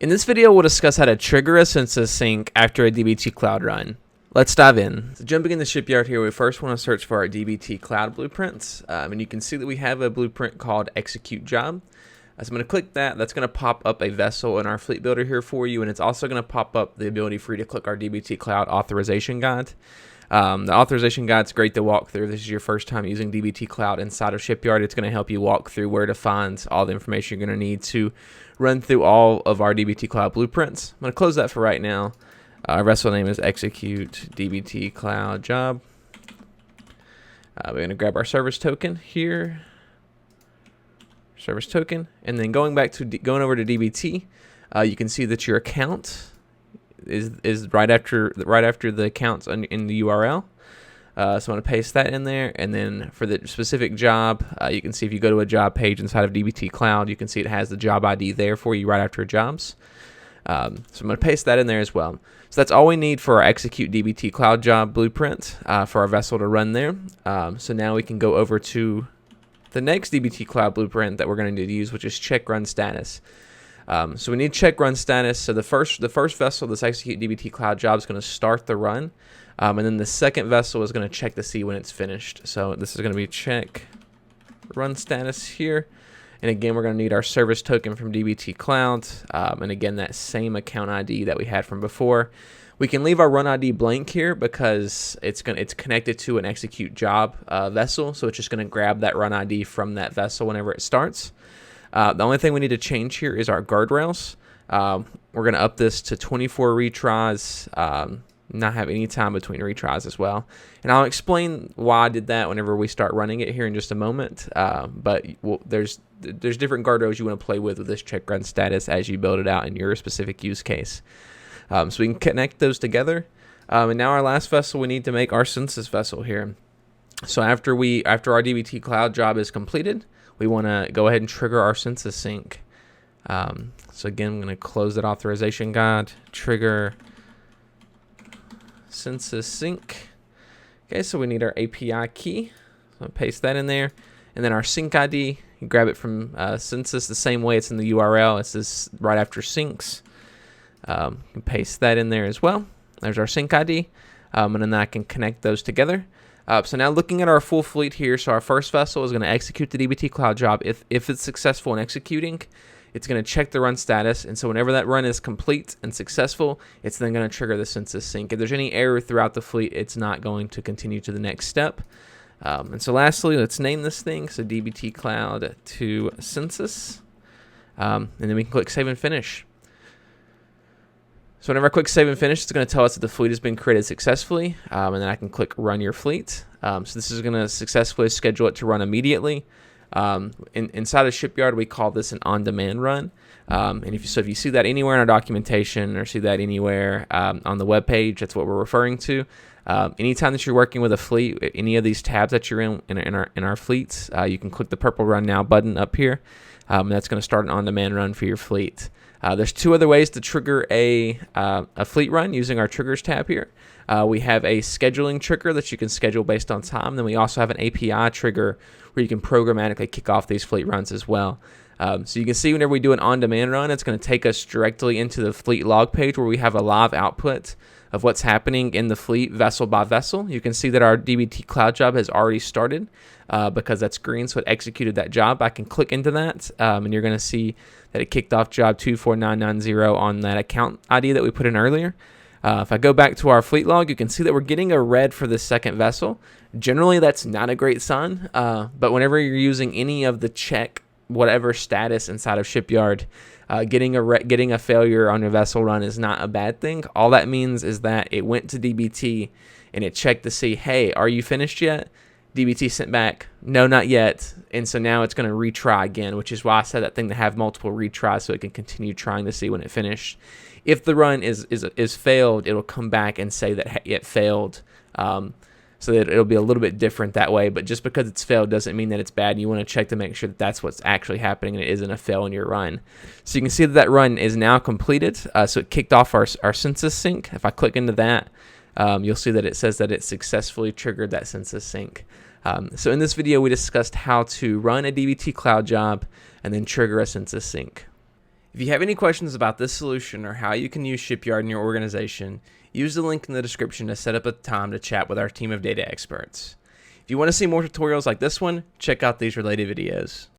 In this video, we'll discuss how to trigger a census sync after a DBT Cloud run. Let's dive in. So jumping in the Shipyard here, we first want to search for our DBT Cloud blueprints. And you can see that we have a blueprint called Execute Job. So I'm going to click that. That's going to pop up a vessel in our fleet builder here for you. And it's also going to pop up the ability for you to click our DBT Cloud authorization guide. The authorization guide is great to walk through. If this is your first time using DBT Cloud inside of Shipyard, it's going to help you walk through where to find all the information you're going to need to run through all of our DBT Cloud blueprints. I'm going to close that for right now. Our vessel name is Execute DBT Cloud Job. We're going to grab our service token here. Service token. And then going over to DBT, you can see that your account is right after the accounts in the URL. So I'm going to paste that in there, and then for the specific job, you can see if you go to a job page inside of DBT Cloud, you can see it has the job ID there for you right after jobs. So I'm going to paste that in there as well. So that's all we need for our Execute DBT Cloud Job blueprint for our vessel to run there. So now we can go over to the next DBT Cloud blueprint that we're going to need to use, which is check run status. So we need check run status. So the first vessel, this Execute DBT Cloud Job, is going to start the run. And then the second vessel is going to check to see when it's finished. So this is going to be check run status here. And again, we're going to need our service token from DBT Cloud. And again, that same account ID that we had from before. We can leave our run ID blank here because it's connected to an execute job vessel. So it's just going to grab that run ID from that vessel whenever it starts. The only thing we need to change here is our guardrails. We're going to up this to 24 retries. Not have any time between retries as well. And I'll explain why I did that whenever we start running it here in just a moment. But there's different guardrails you want to play with this check run status as you build it out in your specific use case. So we can connect those together. And now our last vessel, we need to make our census vessel here. So after our DBT Cloud job is completed, we want to go ahead and trigger our census sync. So again, I'm going to close that authorization guide, trigger census sync. Okay, so we need our API key. So paste that in there. And then our sync ID, you grab it from census the same way it's in the URL. It's this right after syncs. You can paste that in there as well. There's our sync ID. And then I can connect those together. So now looking at our full fleet here, so our first vessel is going to execute the DBT Cloud job. If it's successful in executing, it's going to check the run status. And so whenever that run is complete and successful, it's then going to trigger the census sync. If there's any error throughout the fleet, it's not going to continue to the next step. And so lastly, let's name this thing. So DBT Cloud to Census. And then we can click Save and Finish. So whenever I click Save and Finish, it's going to tell us that the fleet has been created successfully. And then I can click Run Your Fleet. So this is going to successfully schedule it to run immediately. Inside of Shipyard, we call this an on-demand run. And if you see that anywhere in our documentation or see that anywhere on the web page, that's what we're referring to. Anytime that you're working with a fleet, any of these tabs that you're in our fleets, you can click the purple Run Now button up here. And that's going to start an on-demand run for your fleet. There's two other ways to trigger a fleet run using our Triggers tab here. We have a scheduling trigger that you can schedule based on time. Then we also have an API trigger where you can programmatically kick off these fleet runs as well. So you can see whenever we do an on-demand run, it's going to take us directly into the fleet log page where we have a live output of what's happening in the fleet vessel by vessel. You can see that our DBT Cloud job has already started because that's green, so it executed that job. I can click into that, and you're going to see that it kicked off job 24990 on that account ID that we put in earlier. If I go back to our fleet log, you can see that we're getting a red for the second vessel. Generally, that's not a great sign, but whenever you're using any of the check whatever status inside of Shipyard, getting a failure on your vessel run is not a bad thing. All that means is that it went to DBT and it checked to see, hey, are you finished yet? DBT sent back, no, not yet. And so now it's going to retry again, which is why I set that thing to have multiple retries so it can continue trying to see when it finished. If the run is failed, it'll come back and say that it failed. So that it'll be a little bit different that way. But just because it's failed doesn't mean that it's bad. You want to check to make sure that that's what's actually happening and it isn't a fail in your run. So you can see that run is now completed. So it kicked off our census sync. If I click into that, you'll see that it says that it successfully triggered that census sync. So in this video, we discussed how to run a DBT Cloud job and then trigger a census sync. If you have any questions about this solution or how you can use Shipyard in your organization, use the link in the description to set up a time to chat with our team of data experts. If you want to see more tutorials like this one, check out these related videos.